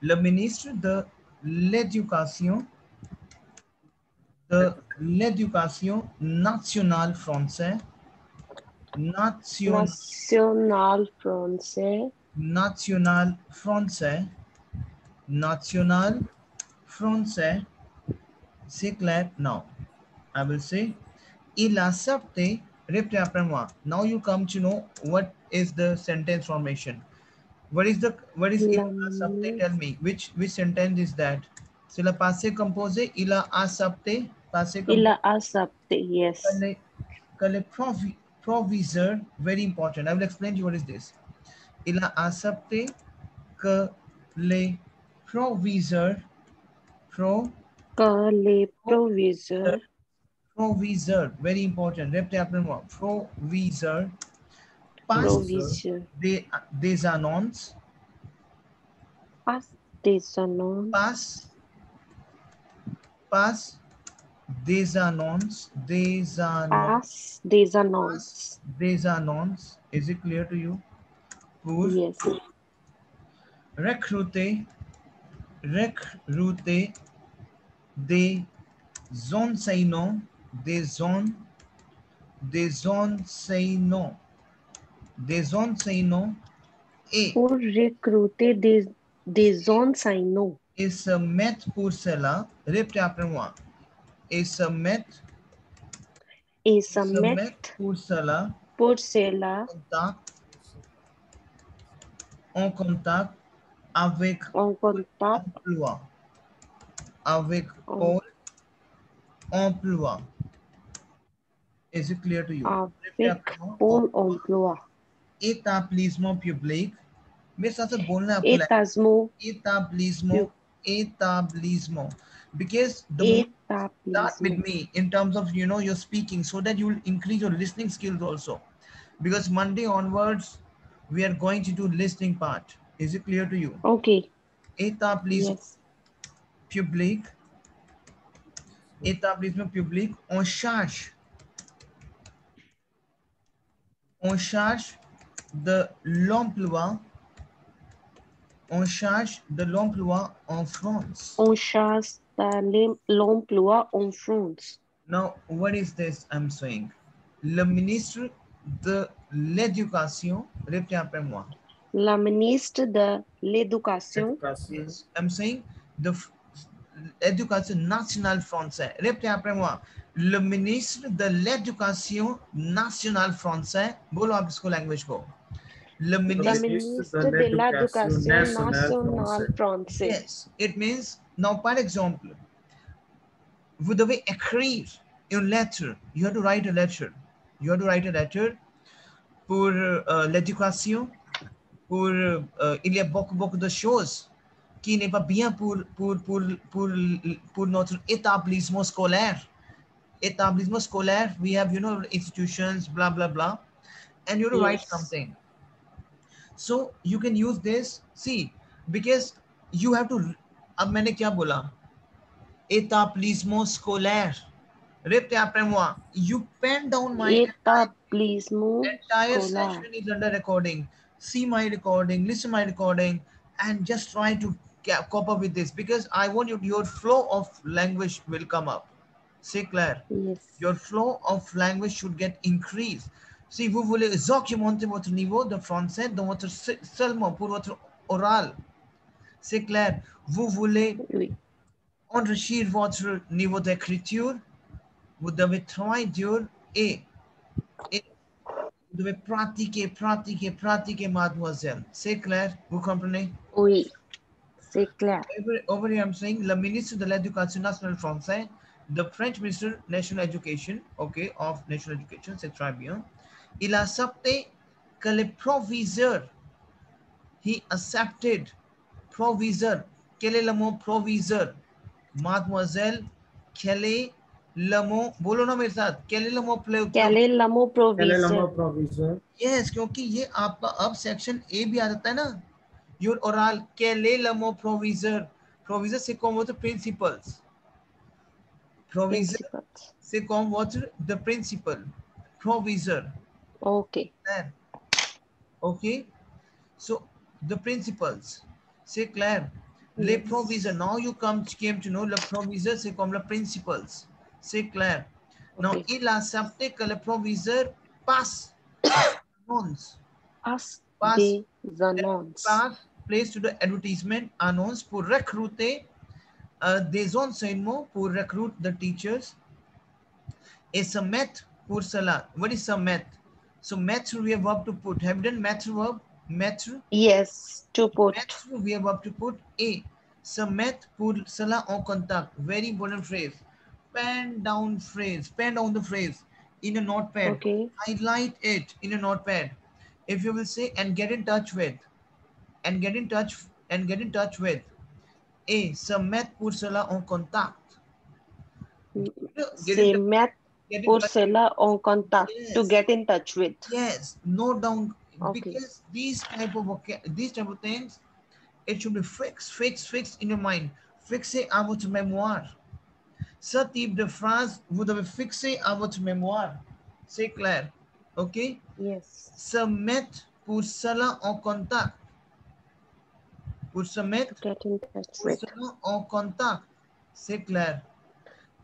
Le ministre de l'éducation nationale français, nation, National français. national français, national français, c'est clair? Now, I will say, il accepte, répétez après moi. Now you come to know what is the sentence formation. What is il accepte? La- Tell me, which sentence is that? C'est le passé composé, il a accepté, passé Il composé. a accepté, yes. Que le proviseur, very important. I will explain to you what is this. Il a accepté que les proviseurs, pro, Que les proviseurs proviseur, very important. Répétez après moi. Proviseur passe proviseurs des annonces, passent des annonces, passe, passe des annonces, passent des passe annonces. des annonces. Is it clear to you? Pour Yes. recruter, recruter des enseignants, des on, des enseignants, des enseignants et Pour recruter des enseignants se mettre pour cela, répétez après moi, et et se se mettre mettent pour cela pour cela contact, en contact avec en contact emploi, avec en- Pôle emploi. Is it clear to you? Répétez avec après moi, Pôle emploi. établissement public. मेरे साथ साथ बोलना है आपको Établissement, établissement, établissement. Because the moment start with établissement. me in terms of your speaking, so that you will increase your listening skills also. Because Monday onwards, we are going to do listening part. Is it clear to you? Okay, Établissement yes. public, établissement public, on charge de l'emploi, on charge de l'emploi en France. On charge l'emploi en France. Now, what is this I'm saying? Le ministre de l'éducation, répétez après moi. La ministre de l'Éducation, Yes, I'm saying the l'éducation nationale française. Répétez après moi. Le ministre de l'éducation nationale français. बोलो आप इसको language को. Le la ministre. ministre de l'Éducation nationale française. Yes, it means now par exemple, vous devez écrire une lettre. You have to write a letter. You have to write a letter pour l'éducation. Pour il y a beaucoup de choses qui n'est pas bien pour notre établissement scolaire. Établissement scolaire, we have institutions, blah blah blah, and you have to write Yes. something. So you can use this. See, because you have to. अब मैंने क्या बोला? Établissement scolaire. Répétez après moi. You pen down my Établissement entire scolaire. session is under recording. See my recording, listen my recording, and just try to cope up with this, because I want your flow of language will come up. C'est clair. Yes. Your flow of language should get increased. Si vous voulez augmenter votre niveau de français dans votre seulement pour votre oral, c'est clair. Vous voulez Oui. enrichir votre niveau d'écriture, vous devez travailler dur et vous devez pratiquer, mademoiselle. C'est clair? Vous comprenez? Oui, c'est clair. Over here, I'm saying, le ministre de l'Éducation nationale français, the French Minister National Education, okay, of National Education, c'est très bien. Il a accepté que les proviseurs, he accepted, proviseur. Quel est le mot proviseur? Mademoiselle, quel est le mot, बोलो ना मेरे साथ, quel est le mot Quel est le mot proviseur? Yes, क्योंकि ये आपका अब section A भी आ जाता है ना. Your oral, quel est le mot proviseur? Proviseur, c'est comme votre principals. Proviseur, Principal. c'est comme votre the principal. Proviseur. Okay. Okay. So the principals. C'est clair. Les proviseurs. Now you came to know le proviseur c'est comme le principals. C'est clair. Now Okay. il a accepté que le proviseur passe annonce. Passe Passe des annonces. passe place to the advertisement annonce pour recruter des enseignements pour recruit the teachers. Et se mettre pour cela. What is se mettre? So mettre we have verb to put. Have you done mettre verb? Mettre. Yes, to put. Mettre we have verb to put. Et se mettre pour cela en contact. Very important phrase. Pen down phrase. Pen down the phrase in a notepad. Okay. Highlight it in a notepad. If you will say and get in touch with, and get in touch with. Et se mettre pour cela en contact. Get in Se mettre get in pour touch. cela en contact. To Yes, get in touch with. yes. Note down Okay. because these type of things, it should be fixed in your mind. Fixé à votre mémoire. Ce type de phrase, vous devez fixer à votre mémoire. C'est clair, ok? Yes. Se mettre pour cela en contact. Pour se To mettre get in touch pour with. cela en contact. C'est clair.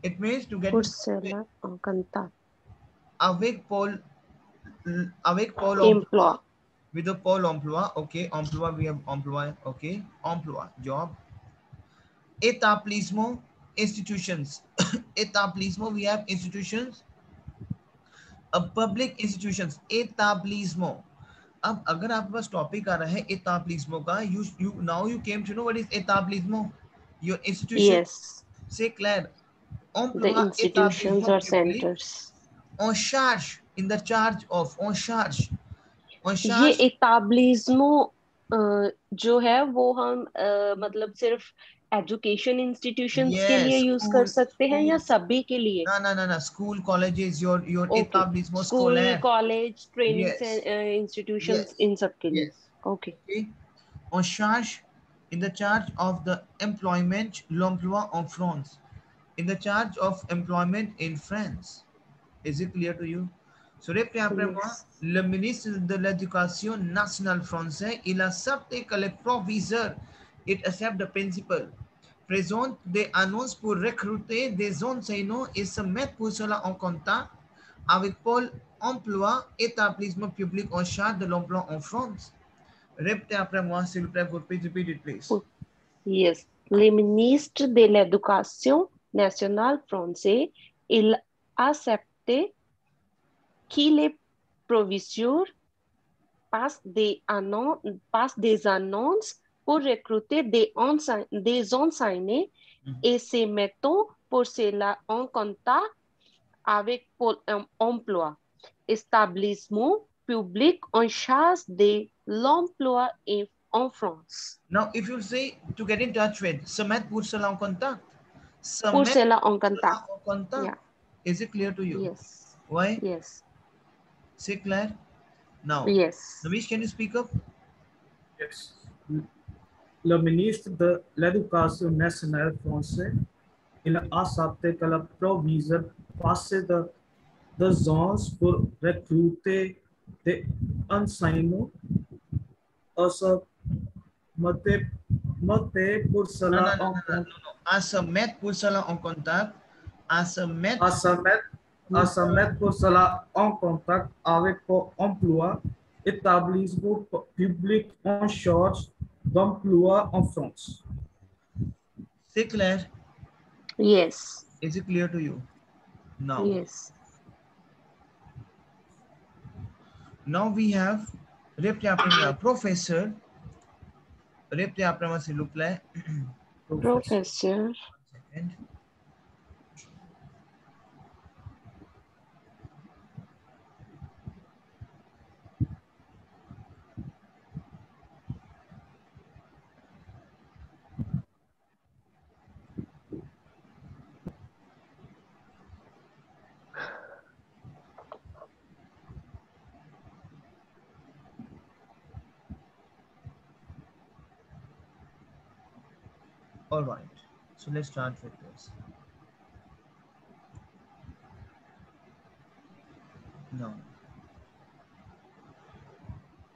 It means to get Pour in touch with. cela en contact. Avec Paul emploi. Emploi. With the Pôle emploi, okay. Emploi, we have emploi, okay. Emploi, job. Établissement, institutions. Établissement, we have institutions. A public institutions. établissement. अब अगर आपके पास topic आ रहा है établissement का, you now you came to know what is établissement. Your institution. Yes. C'est clair. The Emploi, institutions établissement or public. centers. En charge, in the charge of, en charge. En ये charge. एटाब्लिज्मो जो है वो हम मतलब सिर्फ education institutions के लिए Yes, use कर school, सकते हैं या school. सभी के लिए? No. School, colleges, your okay, établissement school, scolaire. College, training Yes, institutions, yes, इन सब के लिए. yes. Okay. Okay. En charge, in the charge of the employment, l'emploi en France. In the charge of employment in France. Is it clear to you? So, répétez après moi. Yes. Le ministre de l'Éducation nationale français, il accepte que le proviseur, it accept the principal, présente des annonces pour recruter des enseignants et se mettre pour cela en contact avec Pôle emploi, établissement public en charge de l'emploi en France. Répétez après moi, s'il vous plaît, vous pouvez repeat it, please. Yes. Le ministre de l'Éducation nationale français, il accepte qu'il les proviseurs passe des annonces pour recruter des enseignants et se mettent pour cela en contact avec Pôle emploi, établissement public en charge de l'emploi en France. Now, if you say to get in touch with, se mettre pour cela en contact. Se Pour mettre cela en contact. en contact. Yeah. Is it clear to you? Yes. Why? Yes. C'est clair? Now, Yes. Navish, can you speak up? Yes. Le ministre de l'Éducation nationale français, il a accepté que le proviseur passe des ans pour recruter des enseignants. Also, mate pour cela No. À se mettre pour cela en contact. À se mettre pour cela en contact avec Pôle emploi, établissement public en charge d'emploi en France. C'est clair? Yes. Is it clear to you? Now. Yes. Now we have répétez après moi, professeur. Répétez après moi, s'il vous plaît. Professeur. Second. All right, so let's start with this.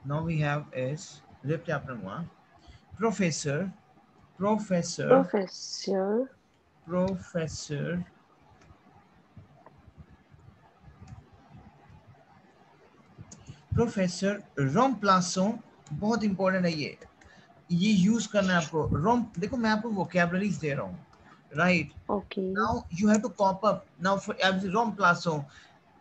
Now we have is répétez après moi. Professeur Professor. Professor. Professor. Professor remplaçant, बहुत important है ये use करना है आपको. देखो मैं आपको vocabularies दे रहा हूँ, right? Okay. Now you have to cop up. Now for remplaçant,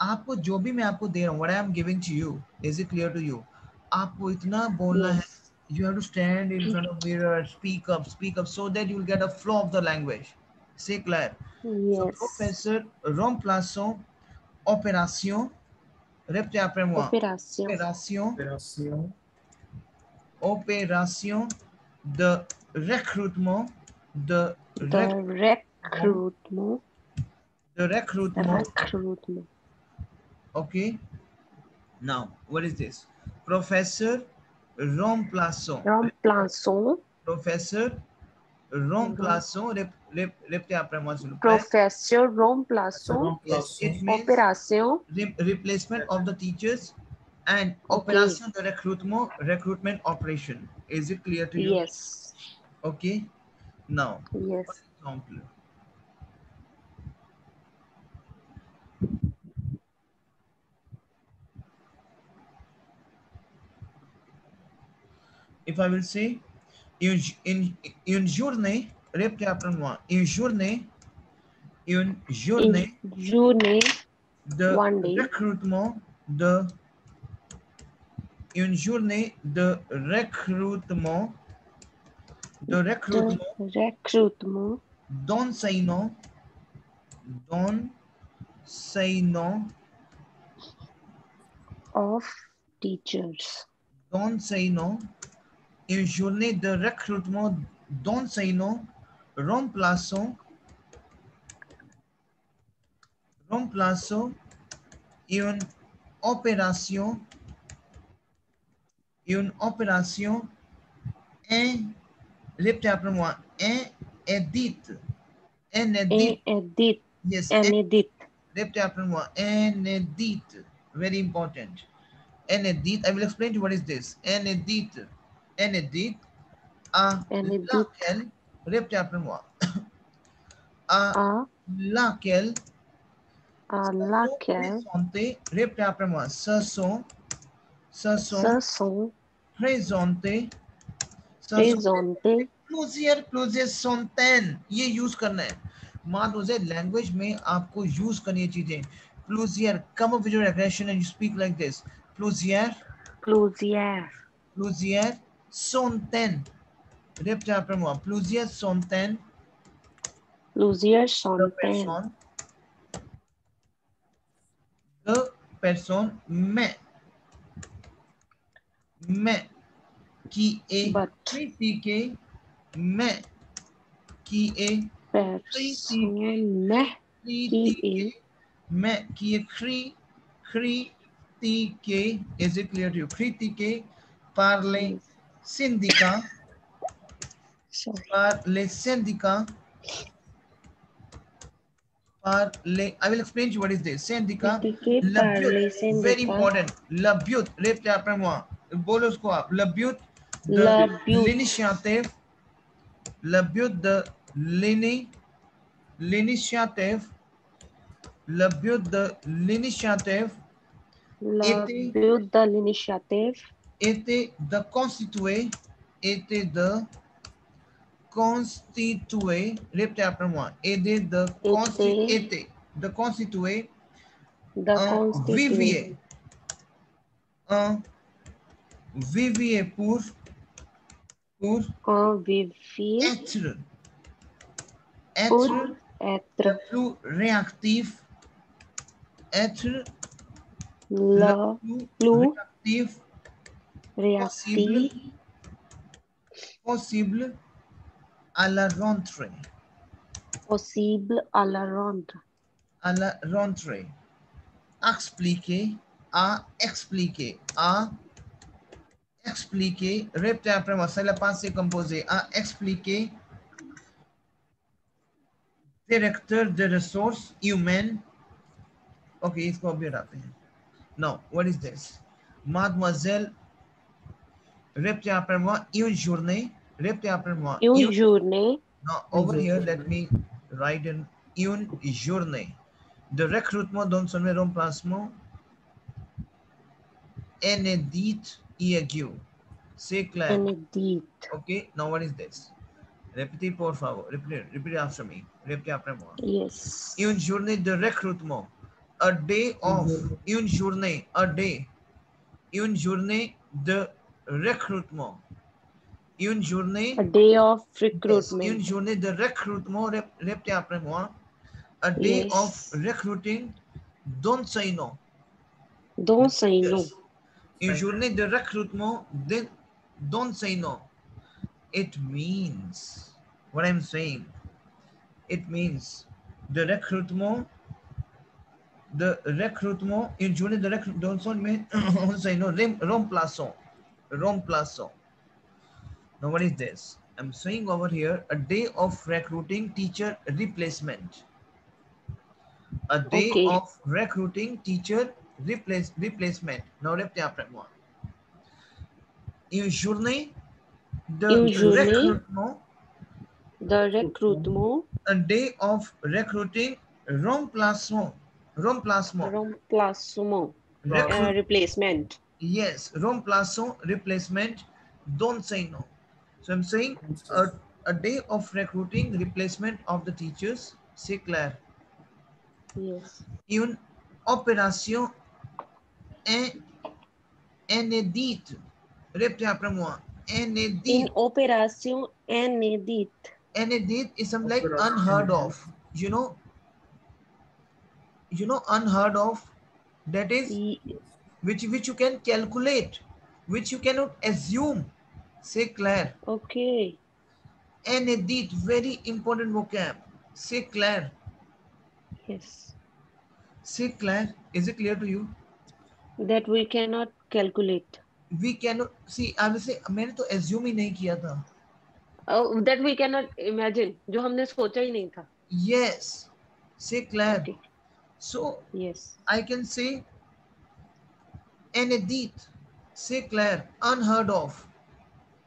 आपको जो भी मैं आपको दे रहा हूँ, what I am giving to you, is it clear to you? आपको इतना बोलना है. Yes. You have to stand in front of mirror, speak up, so that you will get a flow of the language. C'est clair? So Yes. professeur remplaçant opération. Répétez après moi. Opération. Opération. Opération. Opération de recrutement. De The recruitment. de recrutement. Recruitment. Okay. Now, what is this? Professeur remplaçant. Remplaçant. Professeur remplaçant. Répétez après moi, s'il vous plaît. Professeur remplaçant. Yes, it means Opération. replacement of the teachers and Okay. opération de recruitment operation. Is it clear to you? Yes. Okay. Now, Yes. for example, if I will say une journée, répétez après moi, une journée In journée. de One day. recrutement de une journée de recrutement Recruitment. d'enseignants Of teachers. d'enseignants, une journée de recrutement d'enseignants remplaçant une opération répétez après moi, edit. Yes, Edit. répétez après moi, edit. Very important. Edit. I will explain to you what is this. Edit. À laquelle, répétez après moi. À laquelle. Présentés, répétez après moi. Ce sont présentés. Plusieurs centaines. ये use करना है. माधुर्य language में आपको use करनी है चीजें. Plusieurs. Come up with your aggression and you speak like this. Plusieurs centaines. Répétez après moi. Plusieurs centaines. De personnes, mais qui est critiqué, mais qui est critiqué, mais qui est critiqué, is it clear to you? Critiqué par les syndicats, I will explain to you what is this. Syndicat, le but, very important. Le but, répétez après moi. बोलो उसको आप. Le but de l'initiative. Le but de l'initiative. Le but de l'initiative était de constituer. Répétez après moi. Aider de constituer un vivier. Un vivier pour être le plus réactif. Être le plus réactif possible à la rentrée. Expliquer. Répétez après moi. C'est le passé composé. À expliquer. Directeur de ressources humaines. Ok, इसको अभी हटाते हैं. Now, what is this? Mademoiselle, répétez après moi. Une journée Reprenez-moi. Une journée. Now over here, let me write in une journée. De recrutement d'un sommet remplacement inédit et aigu. C'est clair. Inédit. Okay, now what is this? Répétez por favor. Repeat after me. Répétez après moi. Yes. Une journée de recrutement. A day of. Une journée. A day. Une journée de recrutement. Une journée. A day of Yes, recruitment. une journée de recrutement. Répétez après moi. A day Yes. of recruiting d'enseignants. D'enseignants. Une journée de recrutement d'enseignants. It means what I'm saying. It means the recrutement, une journée de recrutement remplaçant. Now what is this? I'm saying over here a day of recruiting teacher replacement. A day Okay. of recruiting teacher replacement. Now répétez après moi. Une journée de Une journée recrutement. de recrutement. A day of recruiting remplacement. Remplacement. Replacement. Yes, remplaçant, replacement, don't say no. So I'm saying a day of recruiting replacement of the teachers, c'est clair. Yes. Une opération inédite. Répétez après moi. Une Inédite. opération inédite. Inédite is something like unheard of. You know, unheard of. That is which you can calculate, which you cannot assume. C'est clair. Okay. Inédite, very important vocab. C'est clair. Yes. C'est clair. Is it clear to you? That we cannot calculate. We cannot see. I will say मैंने तो assume ही नहीं किया था. Oh, that we cannot imagine. जो हमने सोचा ही नहीं था. Yes. C'est clair. Okay. So Yes. I can say inédite. C'est clair. Unheard of.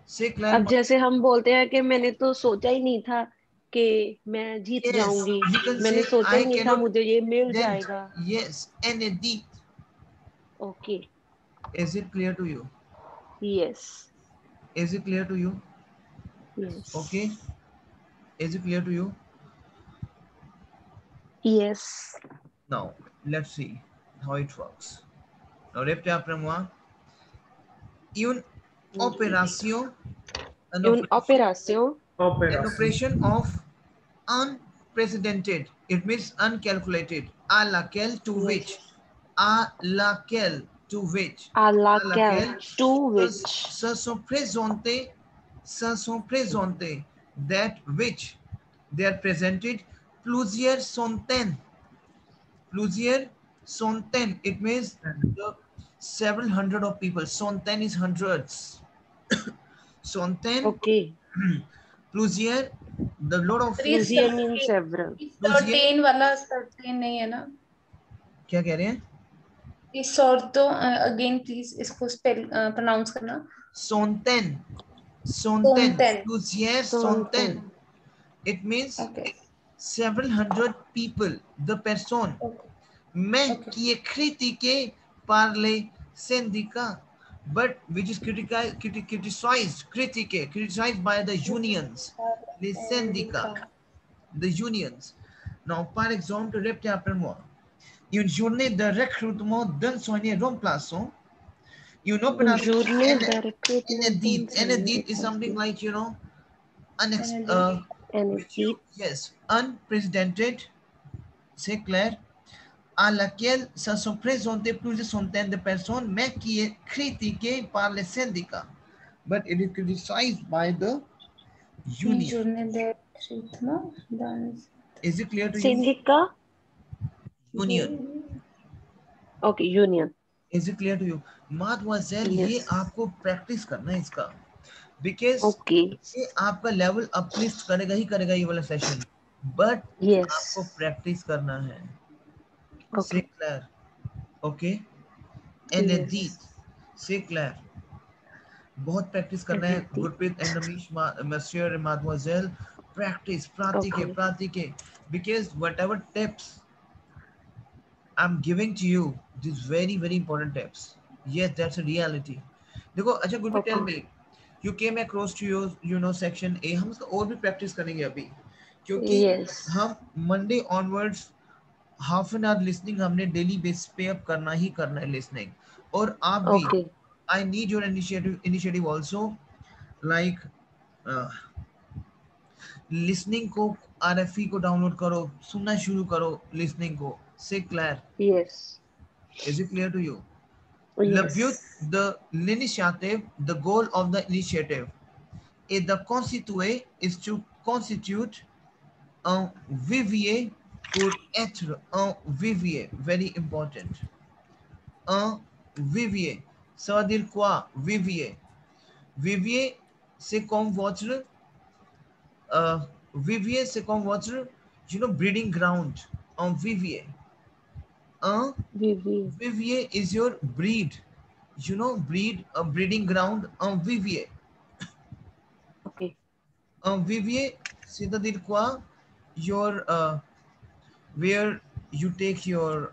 C'est clair. अब जैसे हम बोलते हैं कि मैंने तो सोचा ही नहीं था कि मैं जीत Yes. जाऊंगी. You can मैंने say सोचा I ही नहीं था cannot. मुझे ये मिल Then जाएगा. yes. Inédite. Okay. Is it clear to you? Yes. Is it clear to you? Yes. Okay. Is it clear to you? Yes. Now let's see how it works. Now répétez après moi. Une opération. Une opération. An operation of unprecedented. It means uncalculated. À laquelle, to which. À laquelle, to which. À laquelle, to which. Se sont présentés. That which. They are presented. Plusieurs centaines. It means several hundred of people. Centaines is hundreds. Centaines. Okay. Plusieurs, the lot of. Plusieurs means several. Certain वाला certain नहीं है ना? क्या कह रहे हैं? ये सॉर्टो again please इसको स्पेल प्रोनाउंस करना. Centaines. Plusieurs centaines. It means several hundred people. The person. Mais qui est critiqué par les syndicats, but which is criticized by the unions. Les syndicats. The unions. Now, par exemple, répétez après moi. Une journée de recrutement d'un soigné remplaçant. Une opération inédite is something like, you know, yes, unprecedented, c'est clair, à laquelle se sont présentées plusieurs centaines de personnes, mais qui est critiquée par les syndicats. But it is criticized by the union. Is it clear to you? Syndicat? Union. Okay, union. Is it clear to you? Mademoiselle, Yes. ये आपको practice करना है इसका. Because Okay. ये आपका level uplift करेगा ये वाला सेशन. But Yes. आपको प्रैक्टिस करना है. Okay. C'est clair. Okay. Yes. Inédit. C'est clair. बहुत प्रैक्टिस करना है Ready. Gurpreet and Ramish, monsieur and mademoiselle, practice, pratike, Okay. pratike, because whatever tips I'm giving to you, these very very important tips, yes, that's a reality. देखो अच्छा Gurpreet, tell Okay. me, you came across to your section A, हम इसका और भी practice करेंगे अभी, क्योंकि Yes. हम Monday onwards half an hour listening हमने डेली बेसिस पे अब करना ही करना है लिसनिंग, और आप भी, Okay. I need your initiative also, like listening को, आरएफई को डाउनलोड करो, सुनना शुरू करो लिसनिंग को, से clear, Yes. Is it clear to you? Labute, Yes. the initiative, the goal of the initiative is the constituent is to constitute un vivier pour être un vivier, very important, un vivier, ça veut dire quoi vivier? Vivier c'est comme votre vivier c'est comme votre breeding ground, un vivier, un Vivi. vivier is your breed, breed, a breeding ground, un vivier. Okay. Vivier, c'est-à-dire quoi? Your where you take your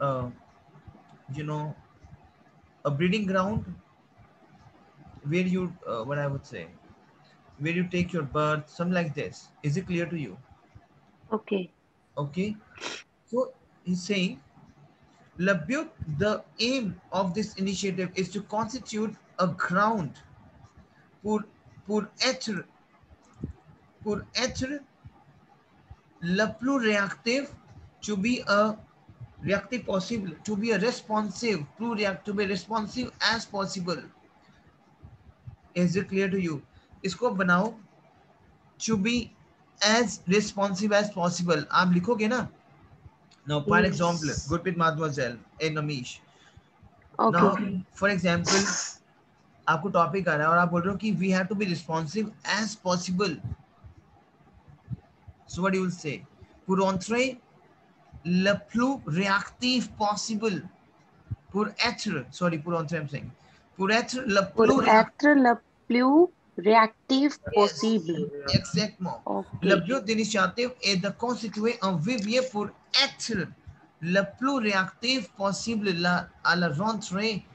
you know a breeding ground, where you what I would say, where you take your birth, something like this. Is it clear to you? Okay. Okay. So he's saying, Labute, the aim of this initiative is to constitute a ground pour pour être pour être le plus réactif, to be a reactive possible, to be a responsive, to be responsive as possible. Is it clear to you? इसको बनाओ, to be as responsive as possible. आप लिखोगे ना? Now, for example, Yes. Gurpreet, Mademoiselle and Amish. Okay. Now, for example, आपको topic आ रहा है और आप बोल रहे हो कि we have to be responsive as possible. So what you will say? Pour entrer le plus réactif possible. Pour être, sorry, pour entrer, I'm saying. Pour être le Pour plus réactif. être le plus réactif Yes, possible. exactement. Le Okay. but d'initiative est de constituer un vivier pour être le plus réactif possible à la rentrée.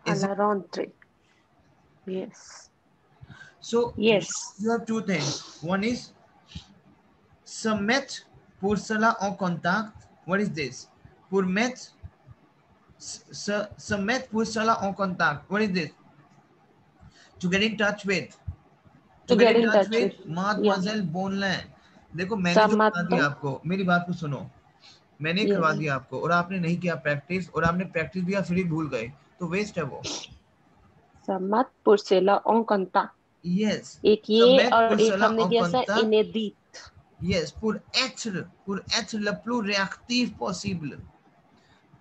À Is it? la rentrée. Yes. So Yes. you have two things. One is se mettre pour cela en contact. What is this? Pour mettre, se mettre pour cela en contact. What is this? To get in touch with. To To get get in in touch touch with with. Yeah. Mademoiselle Bonlin. देखो मैंने जो बता दिया Samatto. आपको, मेरी बात को सुनो, मैंने करवा Yes. दिया आपको और आपने नहीं किया प्रैक्टिस, और आपने प्रैक्टिस दिया फिर भी भूल गए, तो वेस्ट है वो. Samat pour cela en contact. Yes, एक se ये mettre और pour एक cela हमने en दिया था contact. inédit. Yes, pour être le plus réactif possible.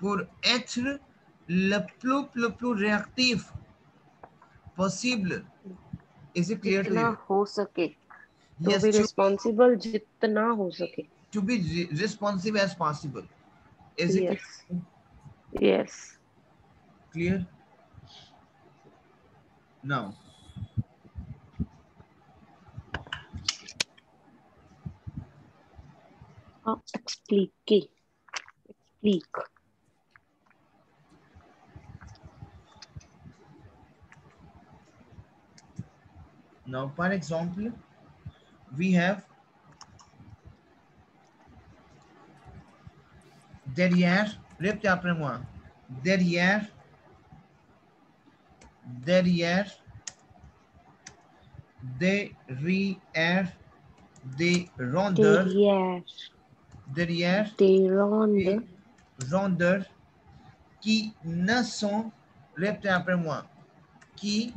Pour être le plus réactif possible. Is it clear to जितना you? हो सके. To Yes, be responsible जितना हो सके. to be responsive as possible. Is it Yes. clear? Yes. Clear? Now, Explique. Explique. now, for example, we have derrière. Répétez après moi. Derrière. Derrière. Derrière. Des rondeurs. Derrière. Derrière. Des rondes. Des rondeurs qui ne sont, répétez après moi, qui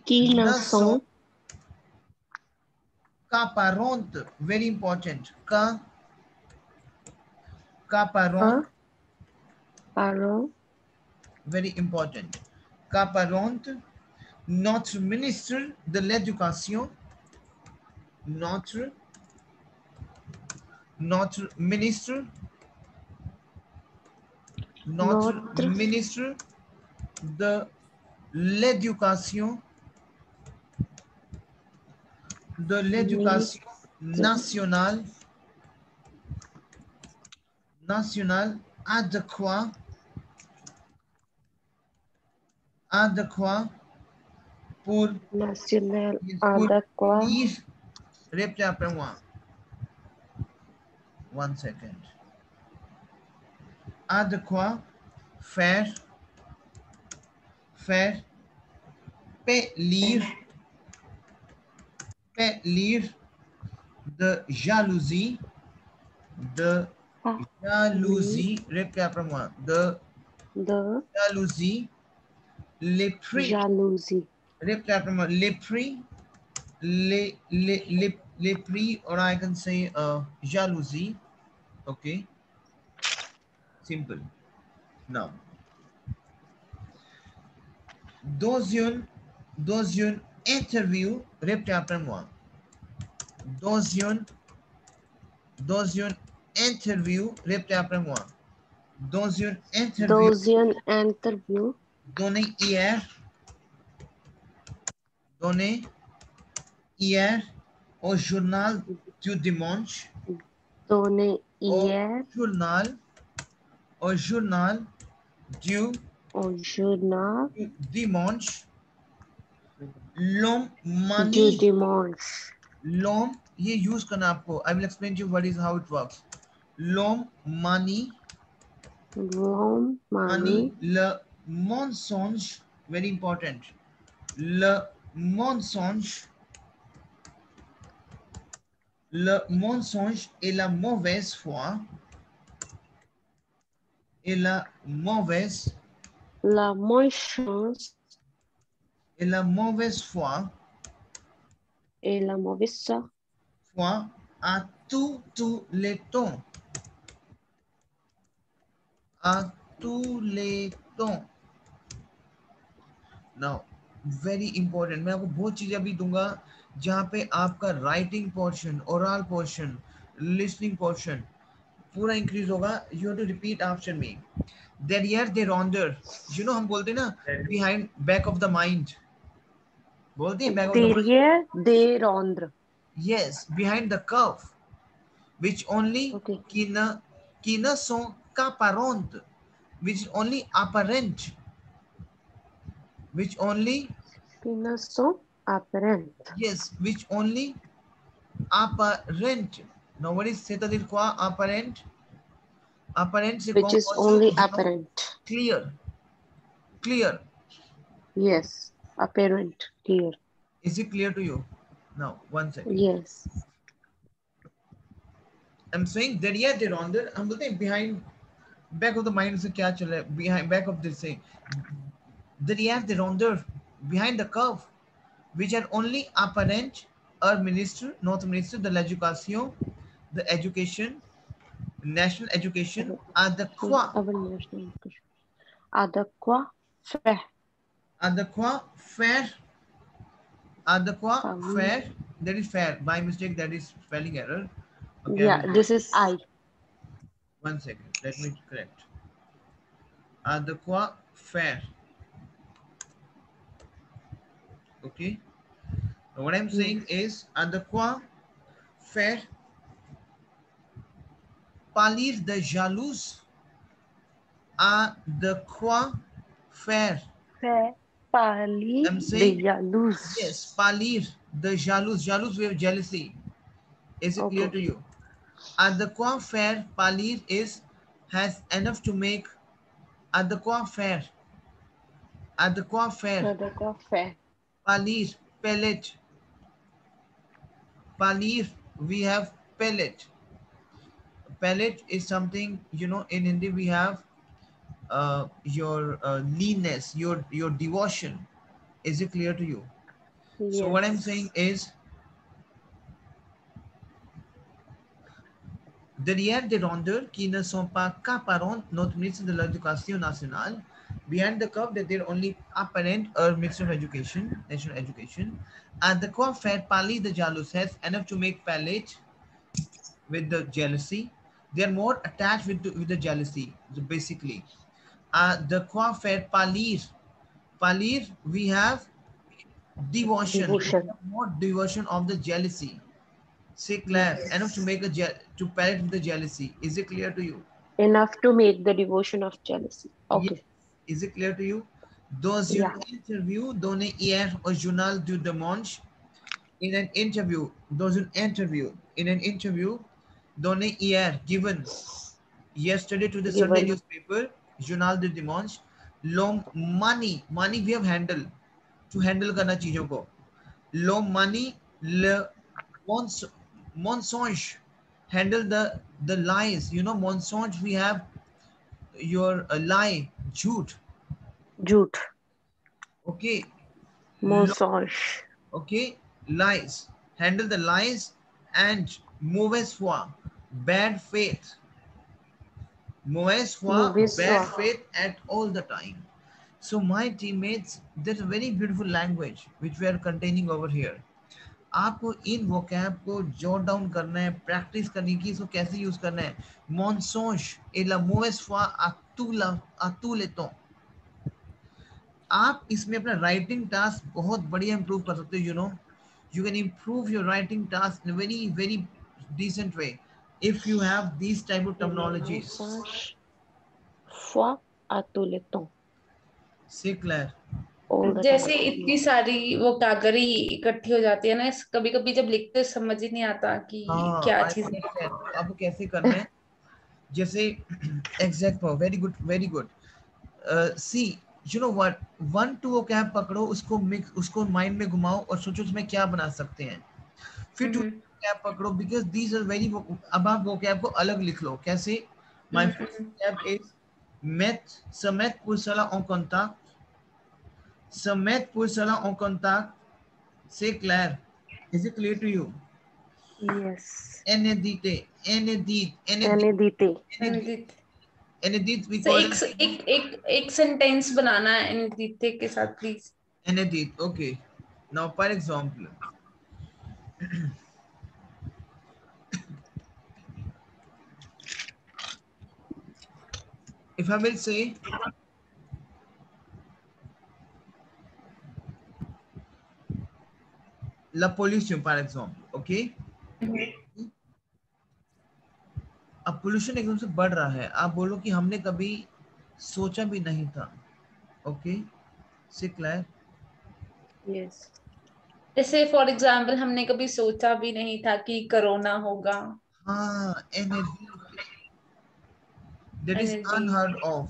Qui ne ne sont sont qu'apparentes, very important, qu'apparentes, pas parents. very important, qu'apparente, notre ministre de l'éducation, notre ministre, notre Notre ministre de l'éducation nationale adéquat pour national pour adéquat lire. Répétez après moi. 1 second. Adéquat, faire, lire, de jalousie, répétez après moi, de de jalousie, les prix, jalousie, répétez après moi, les prix, les prix, or I can say jalousie, okay, simple. Now, deuxième interview, répétez après moi, deuxième interview, répétez après moi. Deuxième interview, deuxième interview, donné hier au journal du dimanche, donné au hier journal du au journal dimanche, l'homme du manie, dimanche, l'homme, ये use करना आपको, I will explain to you what is how it works. L'homme manie, l'homme manie le mensonge, very important, le mensonge et la mauvaise foi la malchance et la mauvaise foi et la mauvaise à tous les temps, à tous les temps. Now very important, मैं आपको बहुत चीजें अभी दूंगा जहाँ पे आपका writing portion, oral portion, listening portion पूरा इंक्रीज होगा. You have to repeat after me. derrière des rondeurs, you know हम बोलते हैं ना behind, back of the mind, बोलते हैं back of the mind. derrière des rondres. Yes, behind the curve, which only Okay. qui ne sont qu'apparentes, which is only apparent, which only, Pinasson apparent. yes, which only apparent. Now what is c'est quoi apparent? Apparent c'est Which is only apparent. Clear. Yes, apparent, clear. Is it clear to you? Now, 1 second. Yes. I'm saying derrière des rondeurs, हम बोलते हैं behind, back of the mind से क्या चल रहा है, behind, back of this thing, derrière des rondeurs, behind the curve, which are only apparent, our minister, notre ministre de l'éducation, the education, national education, adéquat. Our national education. Adéquat, fair. Adéquat, fair. That is fair. By mistake, that is spelling error. Okay, Yeah, this is I. 1 second. Let me correct. Adéquat, fair. Okay. Now what I'm saying is adéquat, fair. Pâlir de jalouse. Adéquat, fair. Fair. Pâlir I'm saying, de jalouse. yes, pâlir de jalouse. Jalouse, we have jealousy. Is it clear to you? Adéquat, fair, pâlir has enough to make. Adéquat, fair. Adéquat, fair. Adéquat, fair. Pâlir, pellet. Pâlir, we have pellet. Pellet is something, you know, in Hindi we have your leanness, your devotion. Is it clear to you? Yes. So what I'm saying is, derrière des rondeurs qui ne sont pas qu'apparentes, notre ministre de l'Éducation nationale, behind the curve that they're only apparent, our minister of education, national education, and the curve fair pali the jalous has enough to make palate with the jealousy. They are more attached with the jealousy, basically. The curve fair palir Palir, we have devotion. Devotion. More devotion of the jealousy. Say Claire, enough to make to palliate the jealousy. Is it clear to you? Enough to make the devotion of jealousy. Yes. Okay. Is it clear to you? Dans une Yeah. interview donnée hier au journal du Dimanche, in an interview, in an interview donnée hier, given yesterday to the Sunday Given. newspaper, Journal du Dimanche, money we have handle, to handle करना चीजों को. Money, le mensonge, handle the lies. You know, mensonge, we have your lie, झूठ. Jute. Okay. Mensonge. Okay, lies, handle the lies, and mauvaise foi, bad faith. Mauvaise foi, Mauvaise bad foi. faith at all the time. So my teammates, there's a very beautiful language which we are containing over here. आपको इन vocab को jot down करना है, practice करनी की इसको कैसे use करना है. Mensonge et la mauvaise foi à tous les temps. आप इसमें अपना राइटिंग टास्क बहुत बढ़िया इंप्रूव कर सकते हो. You can improve your writing task in a very, very decent way if you have these type of terminologies. Mensonge. Foi à tous les temps. C'est clair. All the जैसे time. इतनी सारी vocabulary इकट्ठी हो जाती है ना, कभी कभी जब लिखते हैं समझ ही नहीं आता कि हाँ, क्या I चीज है. understand. आपको कैसे करना है? जैसे exact verb, very good, very good. See, you know what? 1 2 vocab पकड़ो, उसको माइंड में घुमाओ और सोचो उसमें क्या बना सकते हैं. फिर 2 vocab पकड़ो, because these are very. अब आप vocab को अलग लिख लो. कैसे? My first vocab is se mettre pour cela en contact. Se mettre pour cela en contact. C'est clair. Is it clear to you? Yes. Inédité. We So, call एक it एक एक एक सेंटेंस बनाना है अनिदित्य के साथ please. inédit. Okay. Now, for example, if I will say la pollution, for example, okay? अब pollution एकदम से बढ़ रहा है, आप बोलो कि हमने कभी सोचा भी नहीं था. ओके, से क्लियर. Yes. जैसे फॉर एग्जांपल हमने कभी सोचा भी नहीं था कि कोरोना होगा. हाँ, energy, that is Energy. unheard of.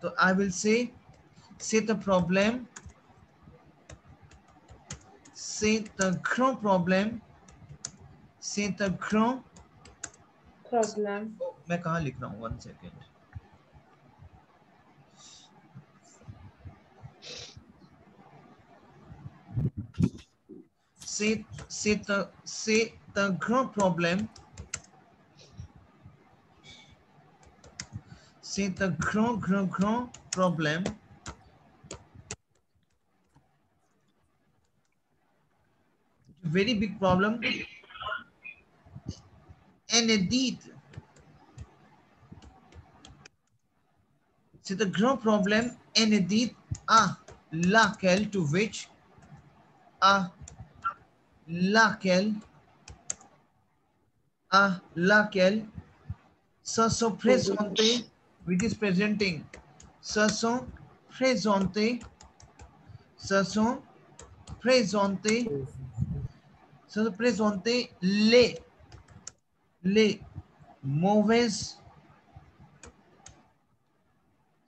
तो I will say the problem, c'est un grand problème, c'est un grand. Problem. मैं कहाँ लिख रहा हूँ, 1 second. C'est un grand problème. C'est un grand problème. Very big problem. Indeed, c'est un grand problème. Indeed, à laquelle, to which, à laquelle se sont présentés, which is presenting, se sont présentés les mauvaises,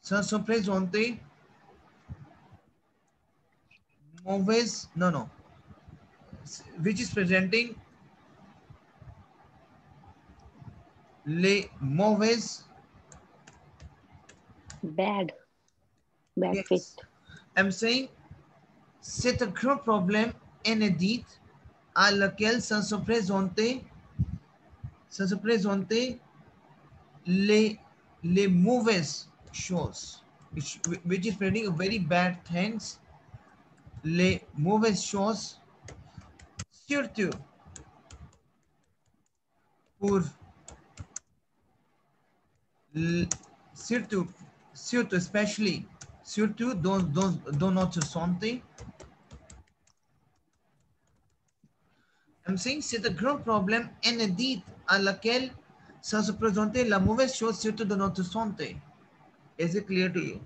se sont présentés mauvaises, no, which is presenting les mauvaises. Bad Yes. faith. I'm saying c'est un grand problème inédit à laquelle se sont présentés les mauvaises choses, which is presenting a very bad things. Les mauvaises choses, surtout pour surtout especially surtout dans notre santé. I'm saying c'est un grand problème inédit à laquelle ça se présentait la mauvaise chose, surtout dans notre santé. Is it clear to you?